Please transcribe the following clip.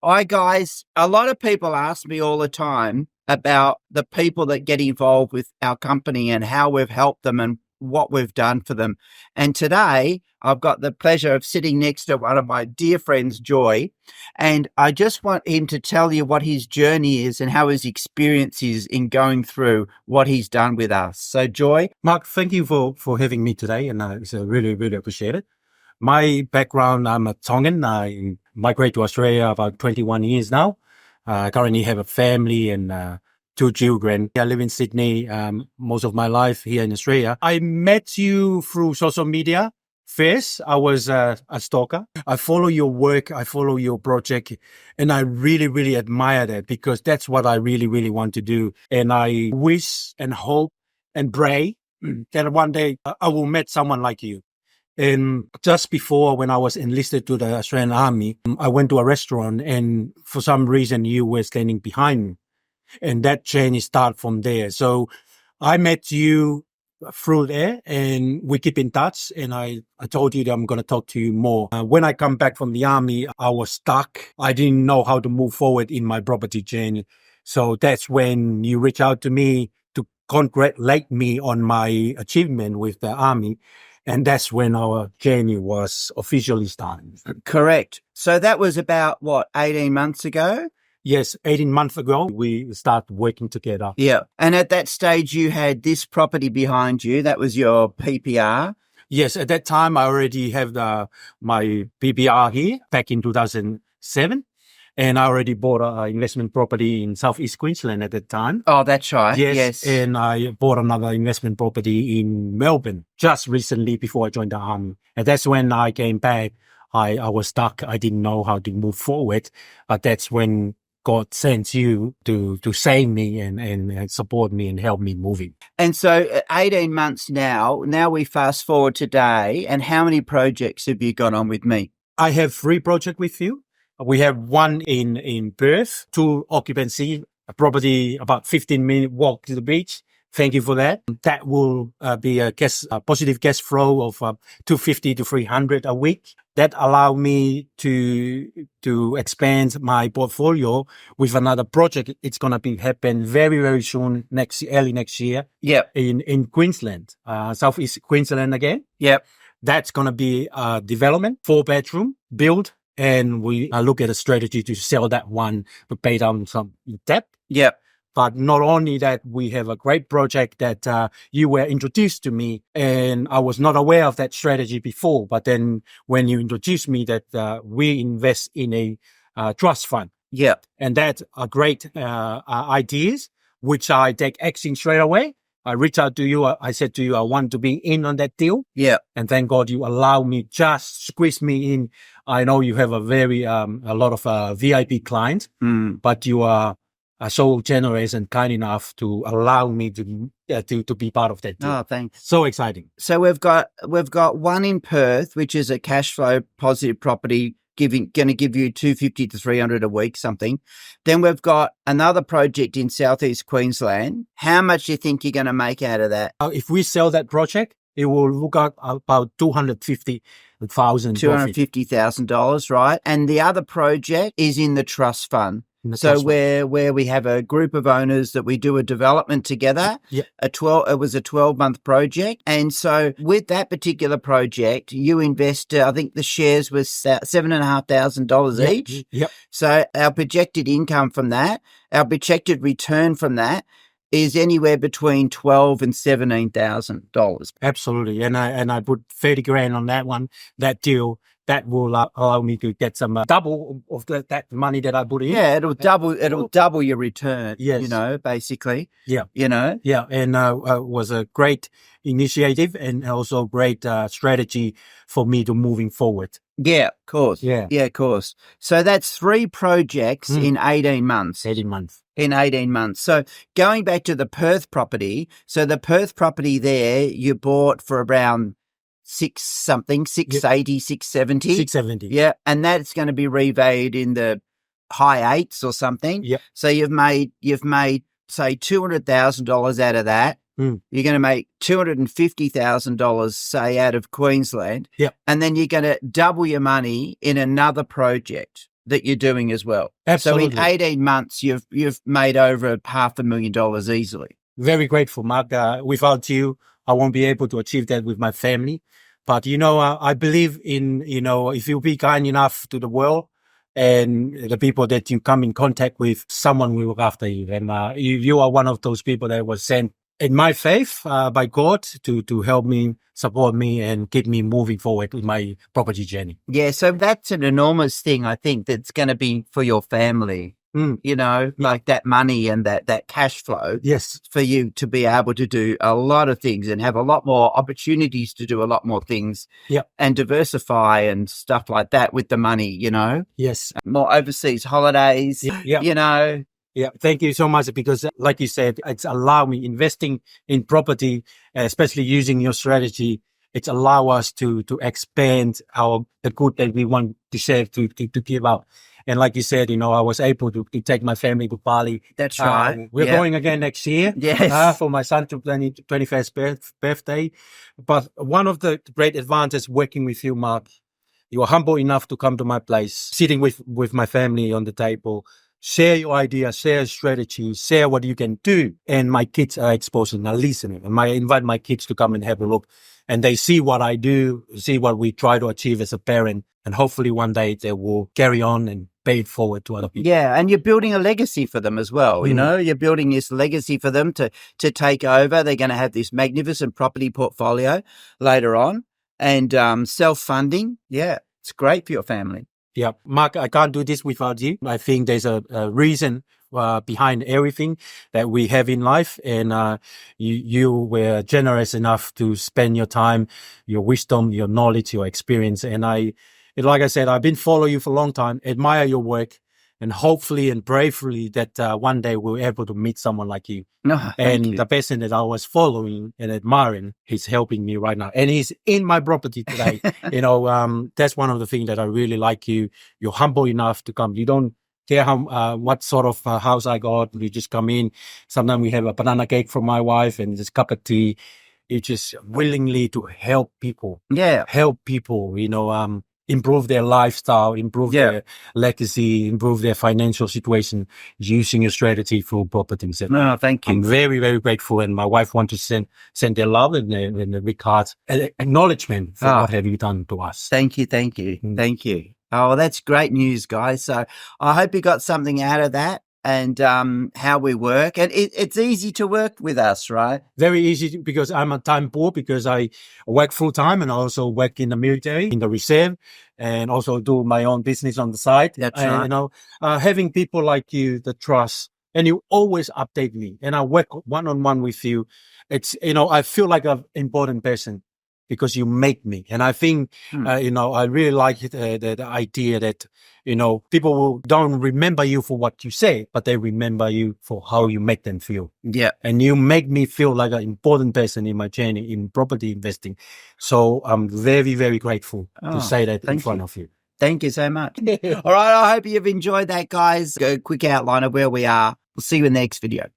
Hi, guys. A lot of people ask me all the time about the people that get involved with our company and how we've helped them and what we've done for them. And today I've got the pleasure of sitting next to one of my dear friends, Joye, and I just want him to tell you what his journey is and how his experience is in going through what he's done with us. So, Joye. Mark, thank you for having me today, and it's really appreciate it. My background, I'm a Tongan. I migrated to Australia about 21 years now. I currently have a family and 2 children. I live in Sydney most of my life here in Australia. I met you through social media. First, I was a stalker. I follow your work. I follow your project. And I really admire that because that's what I really want to do. And I wish and hope and pray that one day I will meet someone like you. And just before, when I was enlisted to the Australian Army, I went to a restaurant and for some reason you were standing behind me. And that journey started from there. So I met you through there and we keep in touch. And I told you that I'm going to talk to you more. When I come back from the army, I was stuck. I didn't know how to move forward in my property journey. So that's when you reach out to me to congratulate me on my achievement with the army. And that's when our journey was officially started. Correct. So that was about, 18 months ago? Yes, 18 months ago, we started working together. Yeah. And at that stage, you had this property behind you. That was your PPR? Yes, at that time, I already have my PPR here back in 2007. And I already bought an investment property in Southeast Queensland at that time. Oh, that's right. Yes. And I bought another investment property in Melbourne just recently before I joined the army. And that's when I came back. I was stuck. I didn't know how to move forward. But that's when God sent you to save me and support me and help me moving. And so 18 months now we fast forward today. And how many projects have you got on with me? I have 3 projects with you. We have one in Perth, 2 occupancy, a property about 15-minute walk to the beach. Thank you for that. That will be a positive cash flow of 250 to 300 a week. That allow me to expand my portfolio with another project. It's going to be happen very soon, early next year. Yep. In Queensland, Southeast Queensland again. Yep. That's going to be a development, 4-bedroom build. And we look at a strategy to sell that one to pay down some debt. Yep. But not only that, we have a great project that you were introduced to me, and I was not aware of that strategy before. But then when you introduced me that we invest in a trust fund. Yep. And that's a great ideas, which I take action straight away. I reached out to you. I said to you, I want to be in on that deal. Yeah. And thank God you allow me, just squeeze me in. I know you have a lot of VIP clients, but you are so generous and kind enough to allow me to be part of that deal. Oh, thanks. So exciting. So we've got one in Perth, which is a cash flow positive property, going to give you 250 to 300 a week, something. Then we've got another project in Southeast Queensland. How much do you think you're going to make out of that? If we sell that project, it will look at about $250,000. $250,000, right? And the other project is in the trust fund. So where we have a group of owners that we do a development together. Yeah. It was a 12-month project. And so with that particular project, you invest, I think the shares was $7,500 each. Yep. So our projected income from that, our projected return from that is anywhere between $12,000 and $17,000. Absolutely. And I put 30 grand on that one, that deal. That will allow me to get some double of that money that I put in. Yeah, it'll double your return. Yes. Basically. Yeah. Yeah. And was a great initiative and also great strategy for me to moving forward. Yeah, of course. Yeah, of course. So that's 3 projects in 18 months. 18 months. In 18 months. So going back to the Perth property, the Perth property there you bought for around 680, 670. 670. Yeah. And that's going to be revalued in the high 8s or something. Yeah. So you've made say $200,000 out of that. You're going to make $250,000, say, out of Queensland. Yeah. And then you're going to double your money in another project. that you're doing as well. Absolutely. So in 18 months, you've made over $500,000 easily. Very grateful, Mark. Without you, I won't be able to achieve that with my family. But, I believe in, if you be kind enough to the world and the people that you come in contact with, someone will look after you. And you are one of those people that was sent in my faith by God to help me, support me, and keep me moving forward with my property journey. Yeah, so that's an enormous thing, I think, that's going to be for your family. Like that money and that cash flow. Yes. For you to be able to do a lot of things and have a lot more opportunities to do a lot more things. Yep. And diversify and stuff like that with the money, Yes. More overseas holidays, Yeah. Yeah, thank you so much, because like you said, it's allowed me investing in property, especially using your strategy. It's allow us to expand the good that we want to share to give out. And like you said, I was able to take my family to Bali. That's right. We're going again next year. Yes. For my son's 21st birthday. But one of the great advantages working with you, Mark, you are humble enough to come to my place, sitting with my family on the table, share your ideas, share strategy, share what you can do. And my kids are exposed and are listening. And I invite my kids to come and have a look. And they see what I do, see what we try to achieve as a parent. And hopefully one day they will carry on and pay it forward to other people. Yeah, and you're building a legacy for them as well. You're building this legacy for them to take over. They're going to have this magnificent property portfolio later on, and self-funding. Yeah, it's great for your family. Yeah, Mark, I can't do this without you. I think there's a reason behind everything that we have in life. And you were generous enough to spend your time, your wisdom, your knowledge, your experience. And like I said, I've been following you for a long time, admire your work, and hopefully and bravely that one day we're able to meet someone like you. Thank you. The person that I was following and admiring, he's helping me right now. And he's in my property today. That's one of the things that I really like you. You're humble enough to come. You don't care what sort of house I got. You just come in. Sometimes we have a banana cake from my wife and just a cup of tea. You just willingly to help people. Yeah. Help people, improve their lifestyle, improve their legacy, improve their financial situation using your strategy for properties. No, thank you. I'm very, very grateful. And my wife wants to send their love and the regards and acknowledgement for what have you done to us. Thank you. Thank you. Oh, that's great news, guys. So I hope you got something out of that. And how we work. And it's easy to work with us, right? Very easy, because I'm a time poor, because I work full time and I also work in the military, in the reserve, and also do my own business on the side. That's right. Having people like you that trust, and you always update me, and I work one-on-one with you. It's, I feel like an important person because you make me. And I think, I really like the idea that, people don't remember you for what you say, but they remember you for how you make them feel. Yeah. And you make me feel like an important person in my journey in property investing. So I'm very, very grateful to say that in front of you. Thank you so much. All right. I hope you've enjoyed that, guys. A quick outline of where we are. We'll see you in the next video.